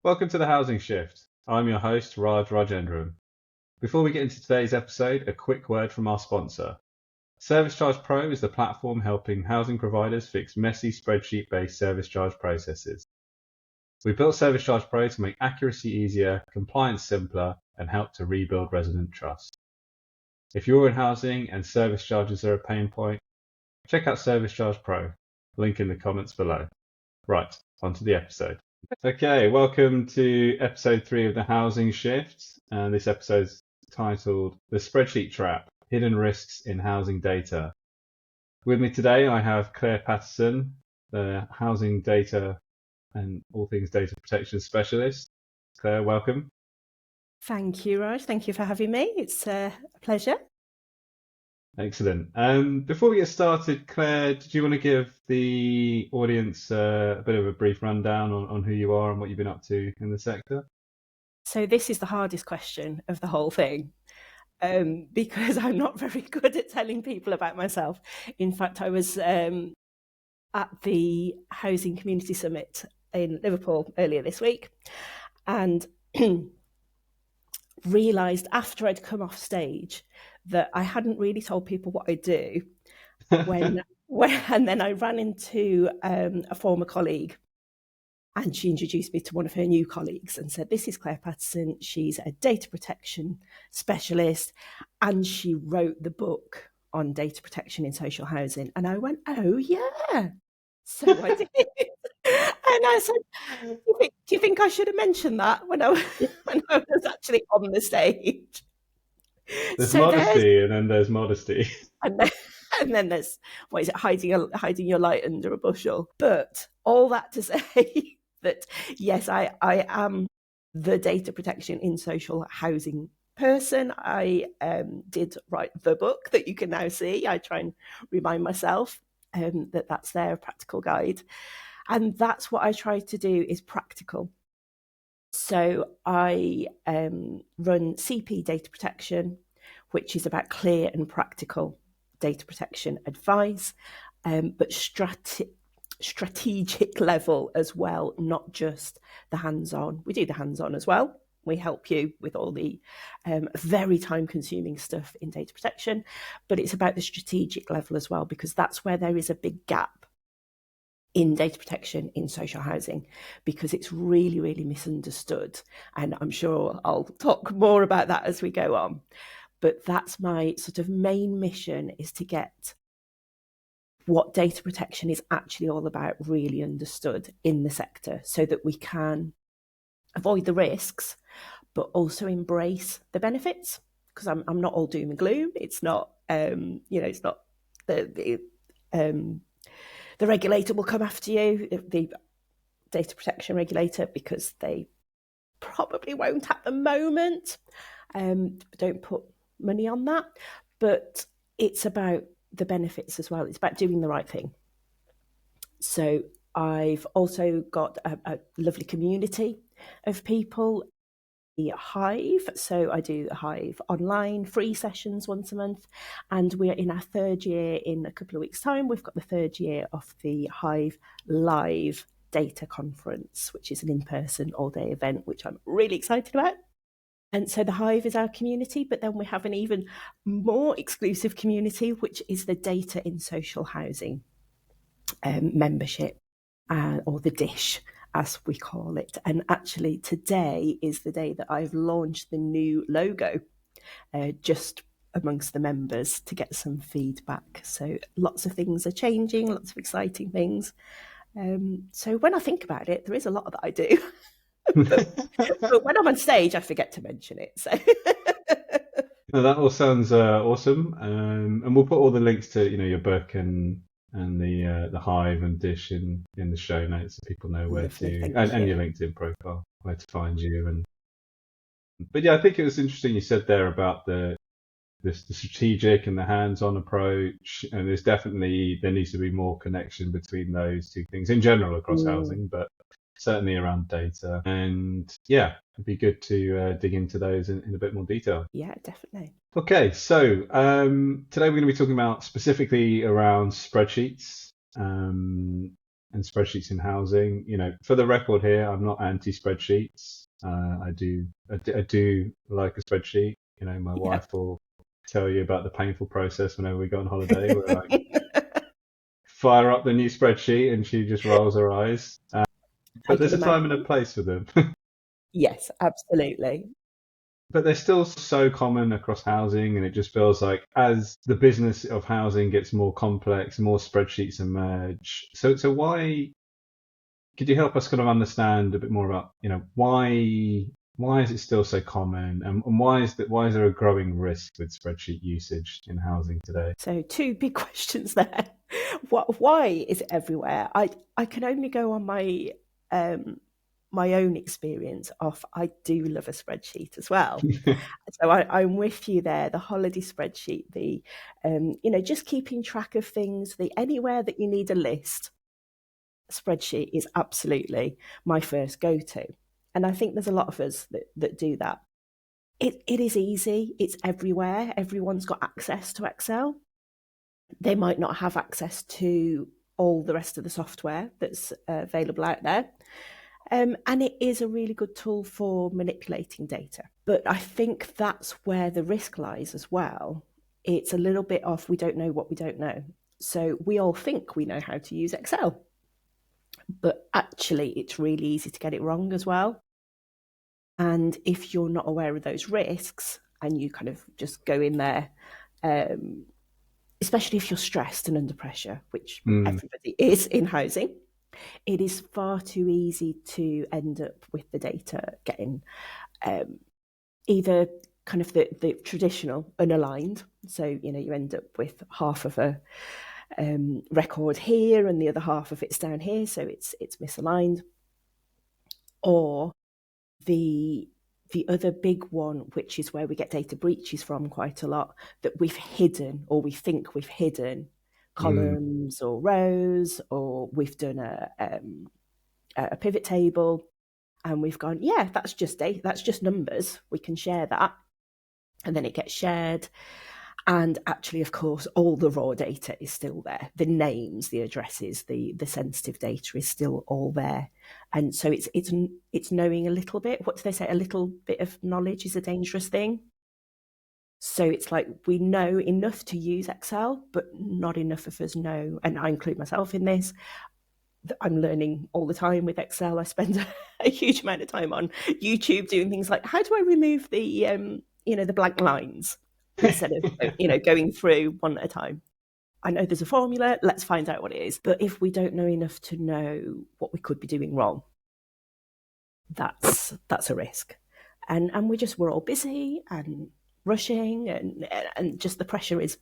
Welcome to the Housing Shift. I'm your host, Raj Rajendran. Before we get into today's episode, a quick word from our sponsor. Service Charge Pro is the platform helping housing providers fix messy spreadsheet-based service charge processes. We built Service Charge Pro to make accuracy easier, compliance simpler, and help to rebuild resident trust. If you're in housing and service charges are a pain point, check out Service Charge Pro. Link in the comments below. Right, on to the episode. Okay, welcome to episode 3 of the Housing Shift. And this episode's titled The Spreadsheet Trap, Hidden Risks in Housing Data. With me today, I have Clare Paterson, the Housing Data and all things data protection specialist. Clare, welcome. Thank you, Raj. Thank you for having me. It's a pleasure. Excellent. Before we get started, Clare, did you want to give the audience a bit of a brief rundown on who you are and what you've been up to in the sector? So this is the hardest question of the whole thing, because I'm not very good at telling people about myself. In fact, I was at the Housing Community Summit in Liverpool earlier this week and realised after I'd come off stage that I hadn't really told people what I do and then I ran into a former colleague, and she introduced me to one of her new colleagues and said, "This is Clare Paterson. She's a data protection specialist, and she wrote the book on data protection in social housing." And I went, "Oh, yeah." So I did. And I said, do you think I should have mentioned that when I was actually on the stage? There's So modesty and then there's modesty. and then there's, what is it, hiding your light under a bushel. But all that to say that, yes, I am the data protection in social housing person. I did write the book that you can now see. I try and remind myself that that's their practical guide. And that's what I try to do, is practical. So I run CP Data Protection, which is about clear and practical data protection advice, but strategic level as well, not just the hands-on. We do the hands-on as well. We help you with all the very time-consuming stuff in data protection, but it's about the strategic level as well, because that's where there is a big gap in data protection in social housing, because it's really, really misunderstood. And I'm sure I'll talk more about that as we go on. But that's my sort of main mission, is to get what data protection is actually all about really understood in the sector, so that we can avoid the risks, but also embrace the benefits. Because I'm not all doom and gloom. It's not, it's not the regulator will come after you, the data protection regulator, because they probably won't at the moment. Don't put money on that. But it's about the benefits as well. It's about doing the right thing. So I've also got a lovely community of people. The Hive. So I do a Hive online free sessions once a month, and we're in our third year. In a couple of weeks' time, we've got the third year of the Hive live data conference, which is an in-person all-day event, which I'm really excited about. And so the Hive is our community, but then we have an even more exclusive community, which is the Data in Social Housing membership, or the DISH, as we call it. And actually today is the day that I've launched the new logo, just amongst the members, to get some feedback. So lots of things are changing, lots of exciting things. So when I think about it, there is a lot that I do. but when I'm on stage, I forget to mention it. So No, that all sounds awesome. And we'll put all the links to your book and the Hive and Dish in the show notes, so people know where Lovely, to, thank and you. your LinkedIn profile, where to find you. But yeah, I think it was interesting you said there about the strategic and the hands-on approach, and there needs to be more connection between those two things in general across housing, but certainly around data. And yeah, it'd be good to dig into those in a bit more detail. Yeah, definitely. Okay, so today we're going to be talking about specifically around spreadsheets. and spreadsheets in housing. For the record here, I'm not anti spreadsheets. I do like a spreadsheet. My wife will tell you about the painful process whenever we go on holiday, where I fire up the new spreadsheet and she just rolls her eyes. But there's a time and a place for them. Yes, absolutely. But they're still so common across housing, and it just feels like as the business of housing gets more complex, more spreadsheets emerge. So why could you help us kind of understand a bit more about why is it still so common, and why is there a growing risk with spreadsheet usage in housing today? So 2 big questions there. Why is it everywhere? I can only go on my my own experience of I do love a spreadsheet as well. So I'm with you there. The holiday spreadsheet, the just keeping track of things, the anywhere that you need a list, spreadsheet is absolutely my first go-to. And I think there's a lot of us that do that. It is easy. It's everywhere. Everyone's got access to Excel. They might not have access to all the rest of the software that's available out there. And it is a really good tool for manipulating data. But I think that's where the risk lies as well. It's a little bit of we don't know what we don't know. So we all think we know how to use Excel. But actually, it's really easy to get it wrong as well. And if you're not aware of those risks and you kind of just go in there, especially if you're stressed and under pressure, which everybody is in housing, it is far too easy to end up with the data getting either kind of the traditional unaligned. So, you end up with half of a record here and the other half of it's down here, so it's misaligned. Or the other big one, which is where we get data breaches from quite a lot, that we've hidden or we think we've hidden columns or rows, or we've done a pivot table and we've gone, yeah, that's just data, that's just numbers, we can share that. And then it gets shared. And actually, of course, all the raw data is still there. The names, the addresses, the sensitive data is still all there. And so it's knowing a little bit. What do they say? A little bit of knowledge is a dangerous thing. So it's like we know enough to use Excel, but not enough of us know, and I include myself in this, that I'm learning all the time with Excel. I spend a huge amount of time on YouTube doing things like, how do I remove the the blank lines instead of going through one at a time. I know there's a formula, let's find out what it is. But if we don't know enough to know what we could be doing wrong, that's a risk. And we're all busy and rushing, and just the pressure is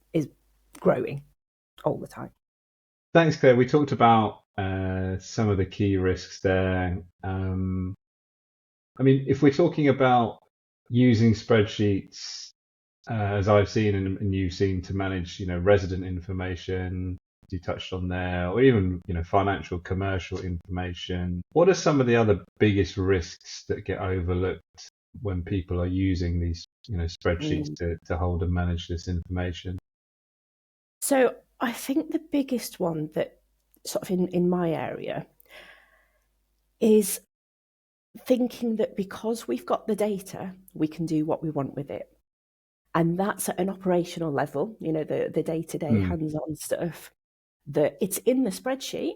growing all the time. Thanks, Claire. We talked about some of the key risks there. If we're talking about using spreadsheets, as I've seen and you've seen, to manage, resident information, you touched on there, or even, financial, commercial information. What are some of the other biggest risks that get overlooked when people are using these, spreadsheets to hold and manage this information? So I think the biggest one that sort of in my area is thinking that because we've got the data, we can do what we want with it. And that's at an operational level, the day-to-day hands-on stuff, that it's in the spreadsheet.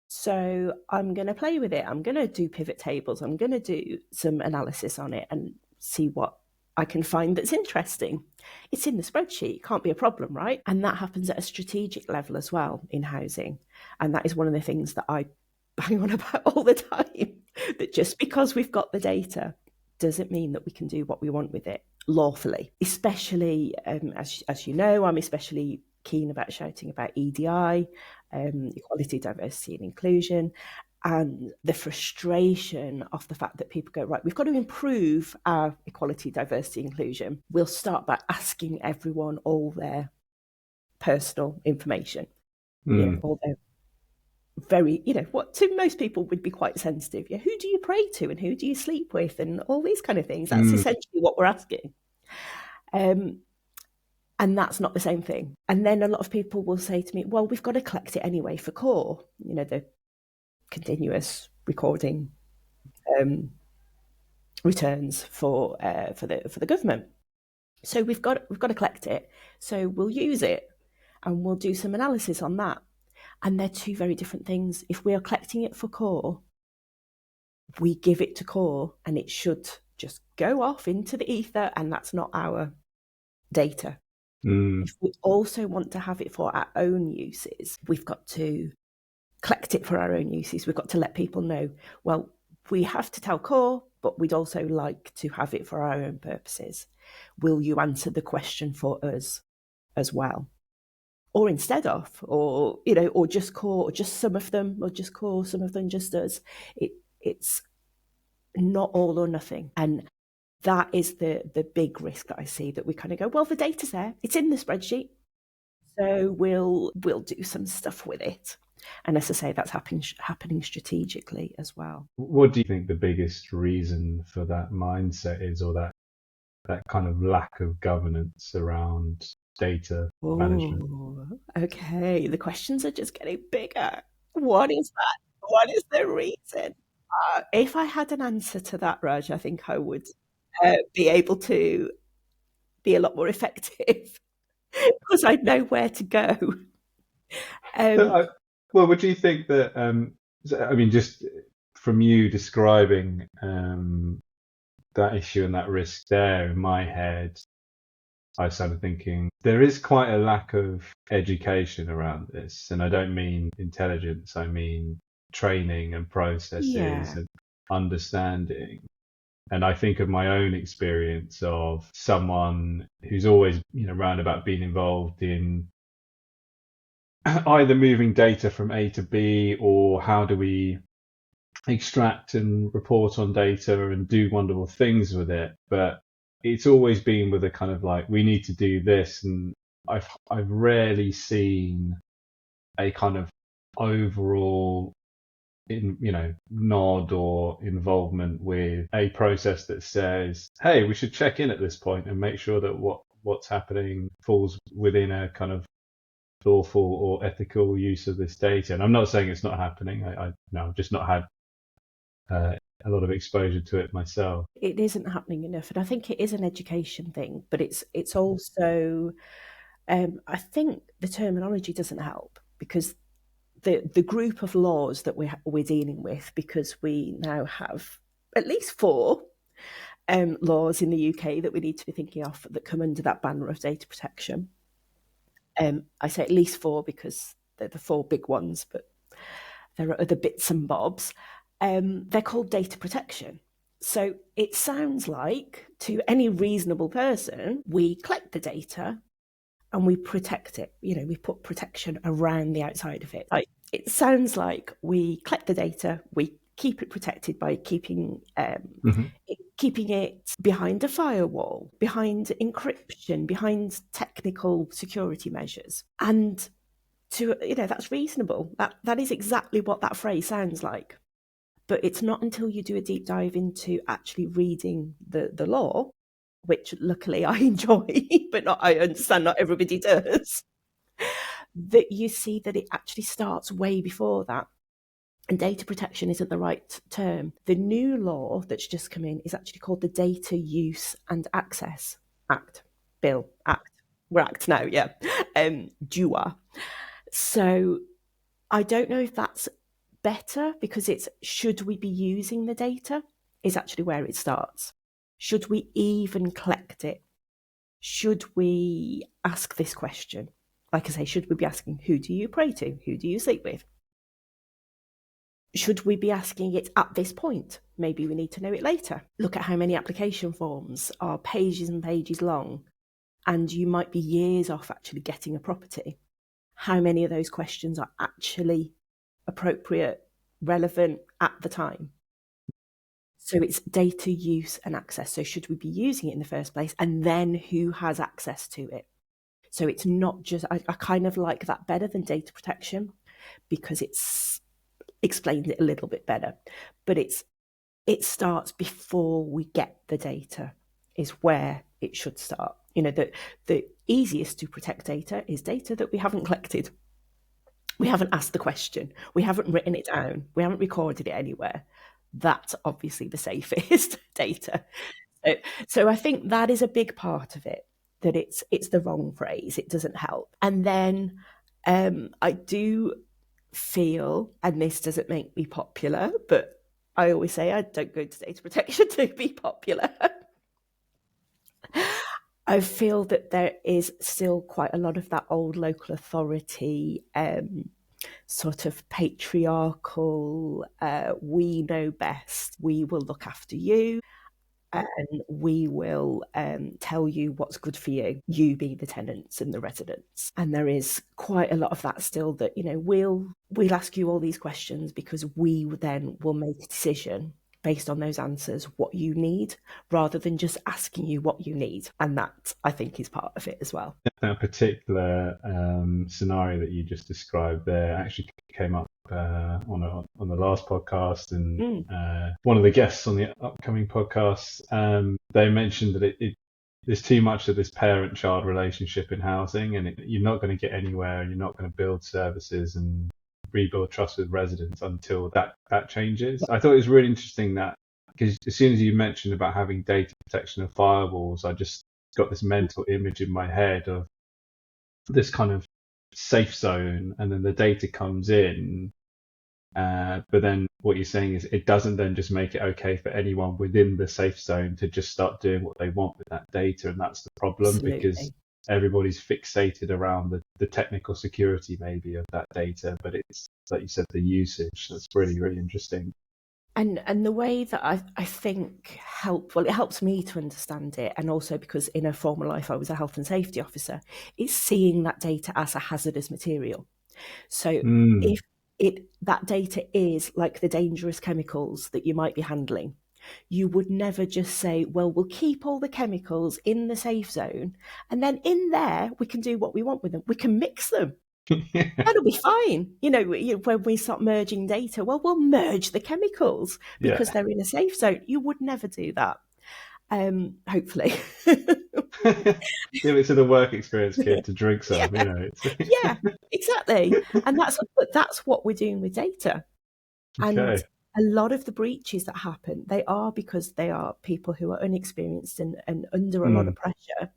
So I'm going to play with it. I'm going to do pivot tables. I'm going to do some analysis on it and see what I can find that's interesting. It's in the spreadsheet. It can't be a problem, right? And that happens at a strategic level as well in housing. And that is one of the things that I bang on about all the time, that just because we've got the data doesn't mean that we can do what we want with it lawfully. Especially, as you know, I'm especially keen about shouting about EDI, equality, diversity and inclusion, and the frustration of the fact that people go, right, we've got to improve our equality, diversity, inclusion. We'll start by asking everyone all their personal information, all their very, what to most people would be quite sensitive. Who do you pray to and who do you sleep with and all these kind of things. That's essentially what we're asking. And that's not the same thing. And then a lot of people will say to me, well, we've got to collect it anyway for core, the continuous recording returns for the government. So we've got to collect it. So we'll use it and we'll do some analysis on that. And they're two very different things. If we are collecting it for core, we give it to core and it should just go off into the ether, and that's not our data. If we also want to have it for our own uses, we've got to collect it for our own uses. We've got to let people know, well, we have to tell core, but we'd also like to have it for our own purposes. Will you answer the question for us as well? Or instead of, or, you know, or just core, or just some of them, or just core, some of them just us. It's not all or nothing. And that is the big risk that I see, that we kind of go, well, the data's there, it's in the spreadsheet, so we'll do some stuff with it. And as I say, that's happening strategically as well. What do you think the biggest reason for that mindset is, or that kind of lack of governance around data management? Okay, the questions are just getting bigger. What is that? What is the reason? If I had an answer to that, Raj, I think I would be able to be a lot more effective because I'd know where to go. Well, would you think that, I mean, just from you describing that issue and that risk there, in my head, I started thinking there is quite a lack of education around this. And I don't mean intelligence, I mean training and processes and understanding. And I think of my own experience of someone who's always, round about being involved in either moving data from A to B, or how do we extract and report on data and do wonderful things with it. But it's always been with a kind of like, we need to do this. And I've rarely seen a kind of overall nod or involvement with a process that says, hey, we should check in at this point and make sure that what's happening falls within a kind of lawful or ethical use of this data. And I'm not saying it's not happening. I've just not had a lot of exposure to it myself. It isn't happening enough, and I think it is an education thing, but it's also, I think the terminology doesn't help, because the group of laws that we're dealing with, because we now have at least 4 laws in the UK that we need to be thinking of that come under that banner of data protection. I say at least 4 because they're the 4 big ones, but there are other bits and bobs. They're called data protection. So it sounds like, to any reasonable person, we collect the data and we protect it. We put protection around the outside of it. Like, it sounds like we collect the data, we keep it protected by keeping it behind a firewall, behind encryption, behind technical security measures. And that's reasonable. That is exactly what that phrase sounds like. But it's not until you do a deep dive into actually reading the law, which luckily I enjoy, but I understand not everybody does, that you see that it actually starts way before that. And data protection isn't the right term. The new law that's just come in is actually called the Data Use and Access Act. Bill, Act. We're Act now, yeah. DUA. So I don't know if that's better, because it's, should we be using the data, is actually where it starts. Should we even collect it? Should we ask this question? Like I say, should we be asking, who do you pray to? Who do you sleep with? Should we be asking it at this point? Maybe we need to know it later. Look at how many application forms are pages and pages long, and you might be years off actually getting a property. How many of those questions are actually appropriate, relevant at the time? So it's data use and access. So should we be using it in the first place? And then who has access to it? So it's not just, I kind of like that better than data protection, because it's explains it a little bit better. But it starts before we get the data, is where it should start. The easiest to protect data is data that we haven't collected. We haven't asked the question. We haven't written it down. We haven't recorded it anywhere. That's obviously the safest data. So I think that is a big part of it, that it's the wrong phrase. It doesn't help. And then I do feel, and this doesn't make me popular, but I always say I don't go to data protection to be popular. I feel that there is still quite a lot of that old local authority, sort of patriarchal, we know best, we will look after you, and we will tell you what's good for you, you being the tenants and the residents. And there is quite a lot of that still, that, you know, we'll ask you all these questions because we then will make a decision based on those answers what you need, rather than just asking you what you need. And that, I think, is part of it as well. That particular scenario that you just described there actually came up on the last podcast, and one of the guests on the upcoming podcast, they mentioned that there's too much of this parent-child relationship in housing, and you're not going to get anywhere, and you're not going to build services and rebuild trust with residents until that changes. I thought it was really interesting that, because as soon as you mentioned about having data protection and firewalls, I just got this mental image in my head of this kind of safe zone, and then the data comes in, but then what you're saying is it doesn't then just make it okay for anyone within the safe zone to just start doing what they want with that data, and that's the problem. Absolutely. Because everybody's fixated around the technical security maybe of that data, but it's, like you said, the usage that's really, really interesting. And the way that I think it helps me to understand it, and also because in a former life I was a health and safety officer, is seeing that data as a hazardous material. So if that data is like the dangerous chemicals that you might be handling, you would never just say, well, we'll keep all the chemicals in the safe zone, and then in there we can do what we want with them. We can mix them. That'll be fine. You know, when we start merging data, well, we'll merge the chemicals because they're in a safe zone. You would never do that. Hopefully. Give it to the work experience kid to drink some, you know. Yeah, exactly. And that's what we're doing with data. And a lot of the breaches that happen, they are because they are people who are inexperienced and under a lot of pressure,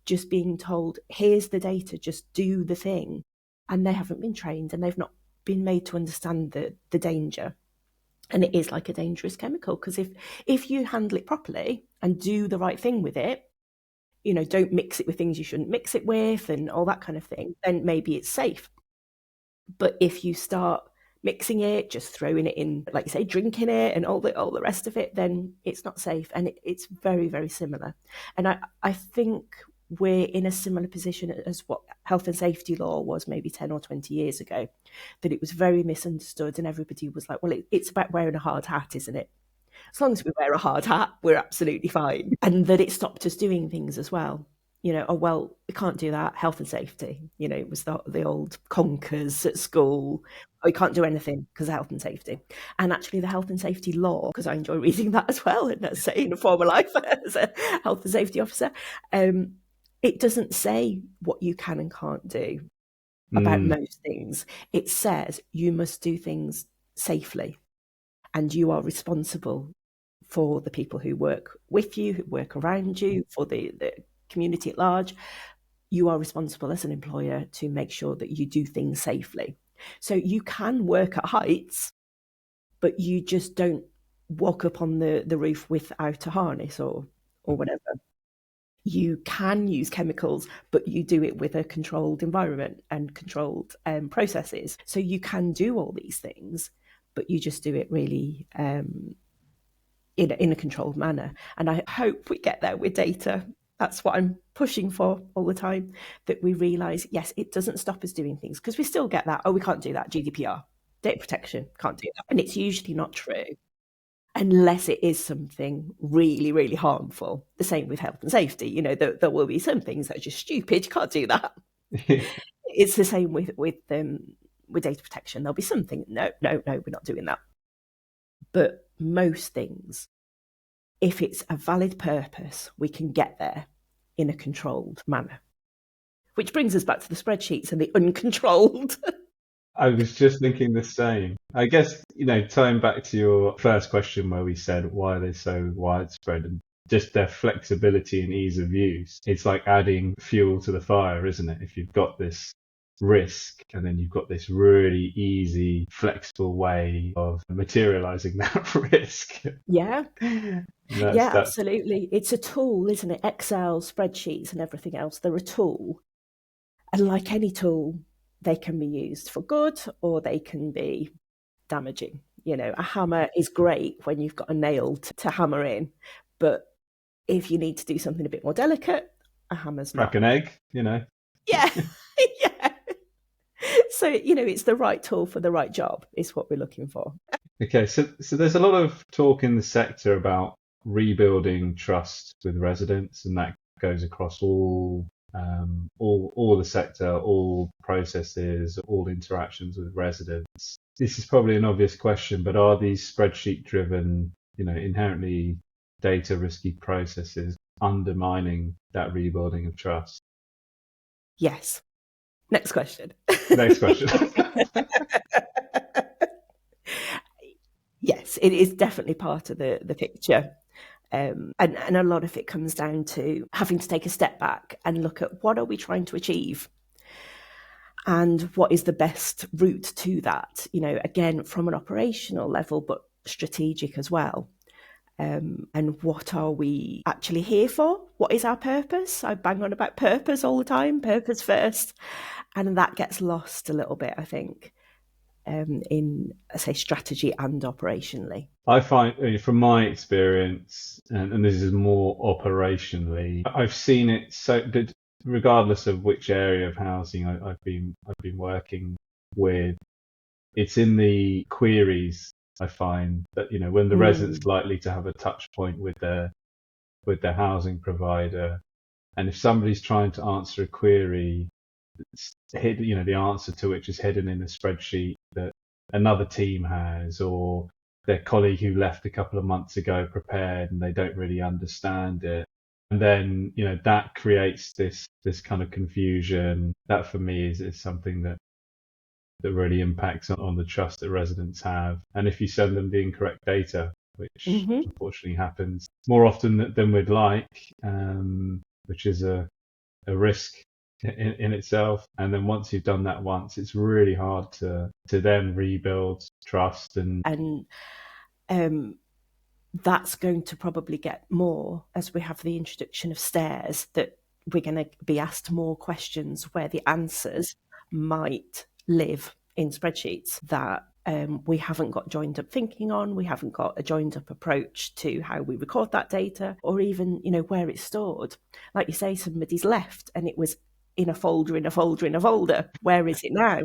just being told, here's the data, just do the thing. And they haven't been trained, and they've not been made to understand the danger. And it is like a dangerous chemical, because if you handle it properly and do the right thing with it, you know, don't mix it with things you shouldn't mix it with and all that kind of thing, then maybe it's safe. But if you start mixing it, just throwing it in, like you say, drinking it and all the rest of it, then it's not safe. And it's very, very similar. And I think we're in a similar position as what health and safety law was maybe 10 or 20 years ago, that it was very misunderstood, and everybody was like, well, it's about wearing a hard hat, isn't it? As long as we wear a hard hat, we're absolutely fine. And that it stopped us doing things as well. You know, oh, well, we can't do that. Health and safety, you know, it was the old conkers at school. Oh, you can't do anything because of health and safety. And actually the health and safety law, because I enjoy reading that as well, and that's in a former life as a health and safety officer, it doesn't say what you can and can't do about most things. It says you must do things safely, and you are responsible for the people who work with you, who work around you, for the community at large. You are responsible as an employer to make sure that you do things safely. So you can work at heights, but you just don't walk up on the roof without a harness or whatever. You can use chemicals, but you do it with a controlled environment and controlled processes. So you can do all these things, but you just do it really in a controlled manner. And I hope we get there with data. That's what I'm pushing for all the time, that we realise, yes, it doesn't stop us doing things, because we still get that, oh, we can't do that, GDPR, data protection, can't do that. And it's usually not true, unless it is something really, really harmful. The same with health and safety. You know, there will be some things that are just stupid, you can't do that. It's the same with data protection. There'll be something, no, we're not doing that. But most things, if it's a valid purpose, we can get there in a controlled manner. Which brings us back to the spreadsheets and the uncontrolled I was just thinking the same. I guess, tying back to your first question where we said why they're so widespread and just their flexibility and ease of use, it's like adding fuel to the fire, isn't it? If you've got this risk and then you've got this really easy, flexible way of materializing that risk. Yeah. That's Absolutely. It's a tool, isn't it? Excel, spreadsheets and everything else, they're a tool. And like any tool, they can be used for good or they can be damaging. A hammer is great when you've got a nail to hammer in, but if you need to do something a bit more delicate, a hammer's not. crack an egg, Yeah. Yeah. So, it's the right tool for the right job is what we're looking for. Okay, so there's a lot of talk in the sector about rebuilding trust with residents, and that goes across all the sector, all processes, all interactions with residents. This is probably an obvious question, but are these spreadsheet-driven, inherently data risky processes undermining that rebuilding of trust? Yes. Next question. Next question. Yes, it is definitely part of the picture. And a lot of it comes down to having to take a step back and look at what are we trying to achieve and what is the best route to that, again, from an operational level, but strategic as well. And what are we actually here for? What is our purpose? I bang on about purpose all the time, purpose first. And that gets lost a little bit, I think, in, say, strategy and operationally. I find, from my experience, and this is more operationally, I've seen it so that regardless of which area of housing I've been working with, it's in the queries. I find that when the resident's likely to have a touch point with their housing provider, and if somebody's trying to answer a query, the answer to which is hidden in a spreadsheet that another team has, or their colleague who left a couple of months ago prepared and they don't really understand it. And then, that creates this kind of confusion. That for me is something that really impacts on the trust that residents have. And if you send them the incorrect data, which unfortunately happens more often than we'd like, which is a risk in itself. And then once you've done that once, it's really hard to then rebuild trust. And that's going to probably get more as we have the introduction of stairs, that we're going to be asked more questions where the answers might live in spreadsheets that we haven't got joined up thinking on, we haven't got a joined up approach to how we record that data, or even, where it's stored. Like you say, somebody's left and it was in a folder, in a folder, in a folder. Where is it now?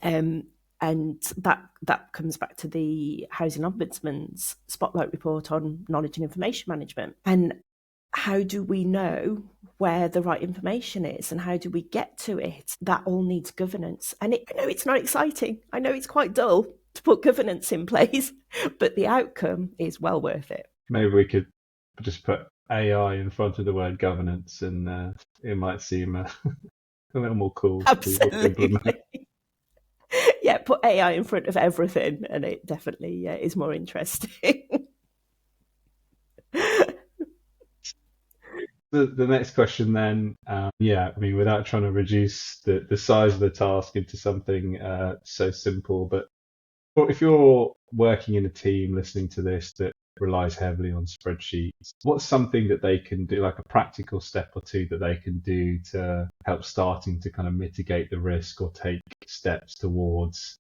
And that comes back to the Housing Ombudsman's Spotlight report on knowledge and information management. And how do we know where the right information is and how do we get to it? That all needs governance. And I know it's not exciting. I know it's quite dull to put governance in place, but the outcome is well worth it. Maybe we could just put AI in front of the word governance and it might seem a little more cool. Absolutely. Yeah, put AI in front of everything and it definitely is more interesting. The next question then, without trying to reduce the size of the task into something so simple, but if you're working in a team listening to this that relies heavily on spreadsheets, what's something that they can do, like a practical step or two that they can do to help starting to kind of mitigate the risk or take steps towards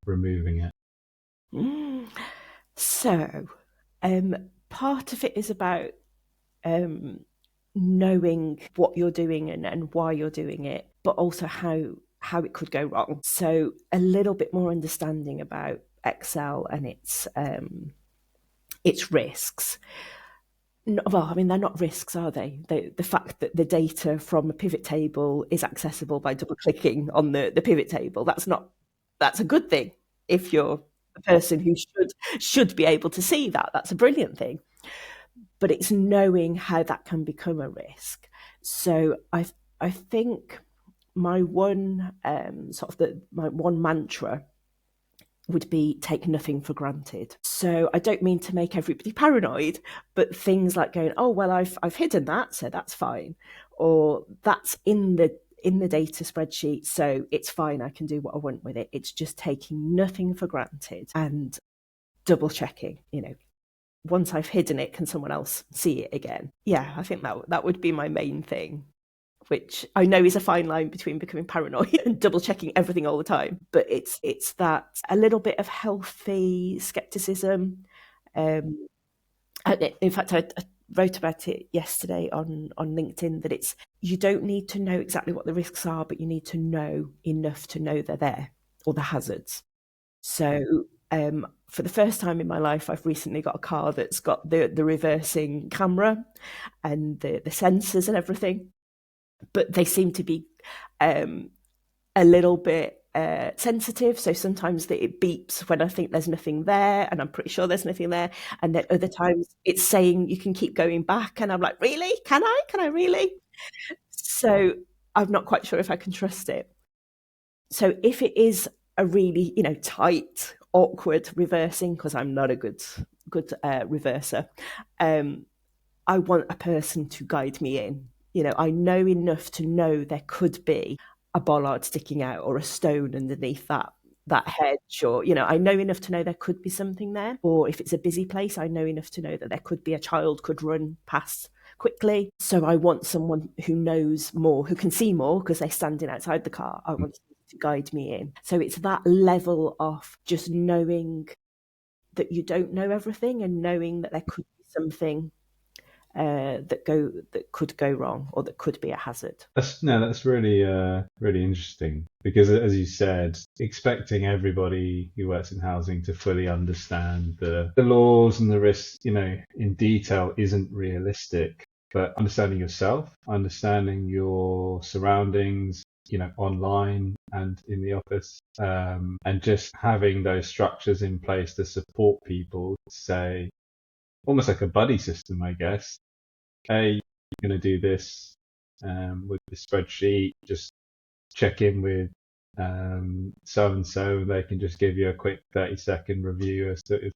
removing it? So, part of it is about knowing what you're doing and why you're doing it, but also how it could go wrong. So a little bit more understanding about Excel and its risks. Well, I mean, they're not risks, are they? The fact that the data from a pivot table is accessible by double clicking on the pivot table, that's a good thing. If you're a person who should be able to see that, that's a brilliant thing. But it's knowing how that can become a risk. So I think my one my one mantra would be take nothing for granted. So I don't mean to make everybody paranoid, but things like going, oh well, I've hidden that, so that's fine, or that's in the data spreadsheet, so it's fine, I can do what I want with it. It's just taking nothing for granted and double checking, once I've hidden it, can someone else see it again? Yeah, I think that would be my main thing, which I know is a fine line between becoming paranoid and double checking everything all the time. But it's that a little bit of healthy skepticism. In fact, I wrote about it yesterday on LinkedIn, that it's, you don't need to know exactly what the risks are, but you need to know enough to know they're there, or the hazards. So for the first time in my life, I've recently got a car that's got the reversing camera and the sensors and everything, but they seem to be a little bit sensitive. So sometimes it beeps when I think there's nothing there, and I'm pretty sure there's nothing there. And then other times it's saying you can keep going back, and I'm like, really? Can I? Can I really? So I'm not quite sure if I can trust it. So if it is a really, tight, awkward reversing, because I'm not a good reverser, I want a person to guide me in. I know enough to know there could be a bollard sticking out or a stone underneath that hedge, or I know enough to know there could be something there. Or if it's a busy place, I know enough to know that there could be a child could run past quickly. So I want someone who knows more, who can see more because they're standing outside the car. I want to guide me in. So it's that level of just knowing that you don't know everything, and knowing that there could be something that could go wrong, or that could be a hazard. That's really really interesting, because as you said, expecting everybody who works in housing to fully understand the laws and the risks, in detail, isn't realistic. But understanding yourself, understanding your surroundings, online and in the office, and just having those structures in place to support people, say, almost like a buddy system, I guess. Hey, you're going to do this with the spreadsheet, just check in with so and so. They can just give you a quick 30-second review as to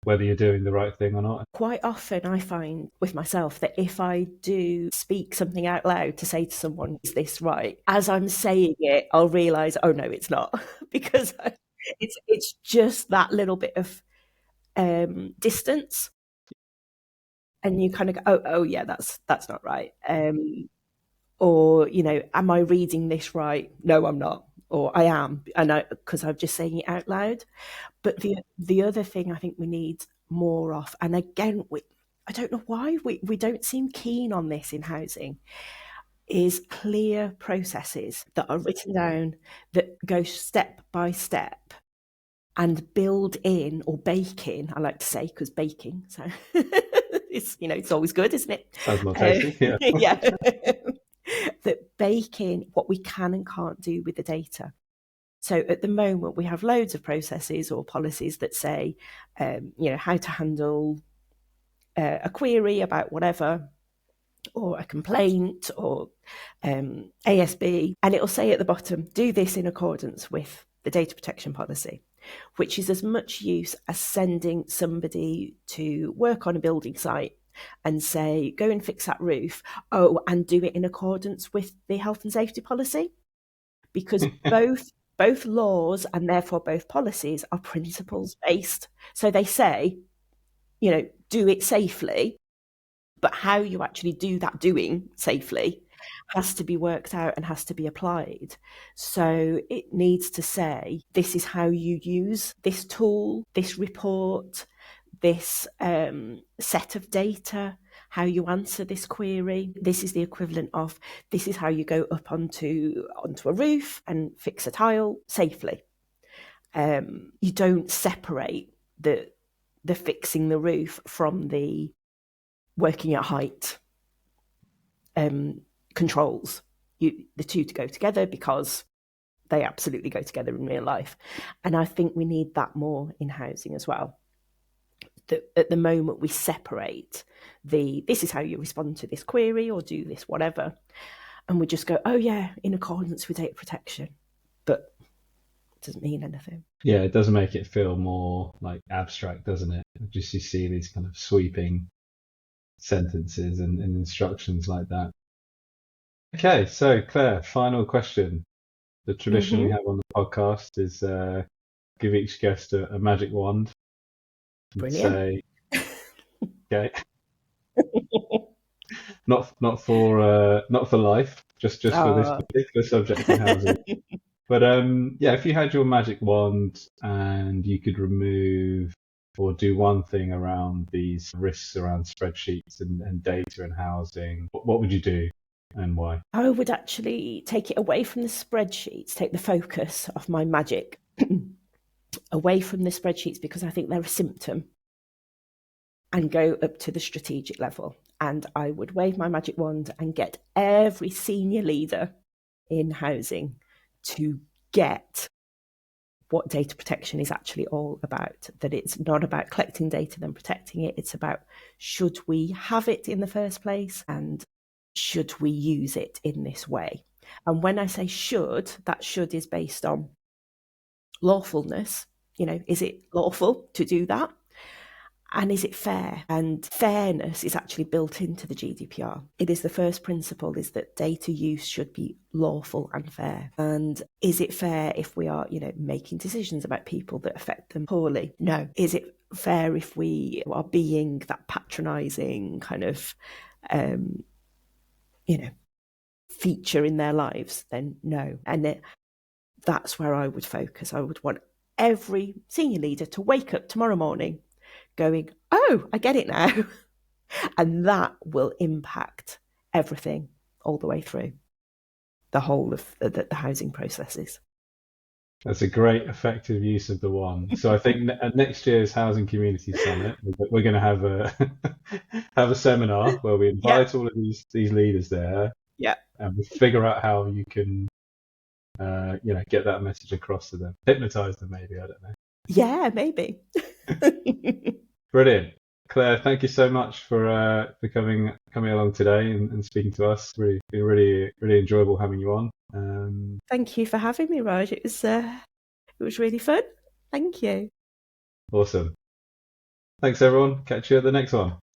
whether you're doing the right thing or not. Quite often I find with myself that if I do speak something out loud to say to someone, is this right? As I'm saying it, I'll realise, oh no, it's not, because it's just that little bit of distance. And you kind of go, oh yeah, that's not right. Or, am I reading this right? No, I'm not. Or I am, because I'm just saying it out loud. But the other thing I think we need more of, and again, I don't know why we don't seem keen on this in housing, is clear processes that are written down, that go step by step, and build in, or bake in, I like to say, because baking, so it's always good, isn't it? Sounds more tasty. Yeah. Yeah. That bake in what we can and can't do with the data. So at the moment, we have loads of processes or policies that say, how to handle a query about whatever, or a complaint, or ASB, and it'll say at the bottom, do this in accordance with the data protection policy, which is as much use as sending somebody to work on a building site and say, go and fix that roof, and do it in accordance with the health and safety policy, because both laws, and therefore both policies, are principles based. So they say, do it safely, but how you actually do that doing safely has to be worked out and has to be applied. So it needs to say, this is how you use this tool, this report, this set of data, how you answer this query. This is the equivalent of, this is how you go up onto a roof and fix a tile safely. You don't separate the fixing the roof from the working at height controls. The two to go together, because they absolutely go together in real life. And I think we need that more in housing as well. That at the moment we separate this is how you respond to this query or do this whatever, and we just go, oh yeah, in accordance with data protection, but it doesn't mean anything. Yeah, it does make it feel more like abstract, doesn't it? Just you see these kind of sweeping sentences and instructions like that. Okay, so Claire, final question. The tradition we have on the podcast is give each guest a magic wand and Brilliant. say, okay, not for life, just for this particular subject in housing. But yeah, if you had your magic wand and you could remove or do one thing around these risks around spreadsheets and data and housing, what would you do and why? I would actually take it away from the spreadsheets, take the focus of my magic away from the spreadsheets, because I think they're a symptom, and go up to the strategic level. And I would wave my magic wand and get every senior leader in housing to get what data protection is actually all about, that it's not about collecting data then protecting it. It's about, should we have it in the first place, and should we use it in this way? And when I say should, that should is based on lawfulness. Is it lawful to do that? And is it fair? And fairness is actually built into the GDPR. It is the first principle, is that data use should be lawful and fair. And is it fair if we are, making decisions about people that affect them poorly? No. Is it fair if we are being that patronising kind of, feature in their lives? Then no. And that's where I would focus. I would want every senior leader to wake up tomorrow morning going, oh, I get it now. And that will impact everything all the way through the whole of the housing processes. That's a great effective use of the wand. So I think at next year's Housing Community Summit, we're going to have a seminar where we invite all of these leaders there, and we figure out how you can get that message across to them, hypnotize them, maybe, I don't know. Yeah, maybe. Brilliant. Claire, thank you so much for coming along today and speaking to us. Really enjoyable having you on. Thank you for having me, Raj. It was really fun. Thank you. Awesome. Thanks, everyone. Catch you at the next one.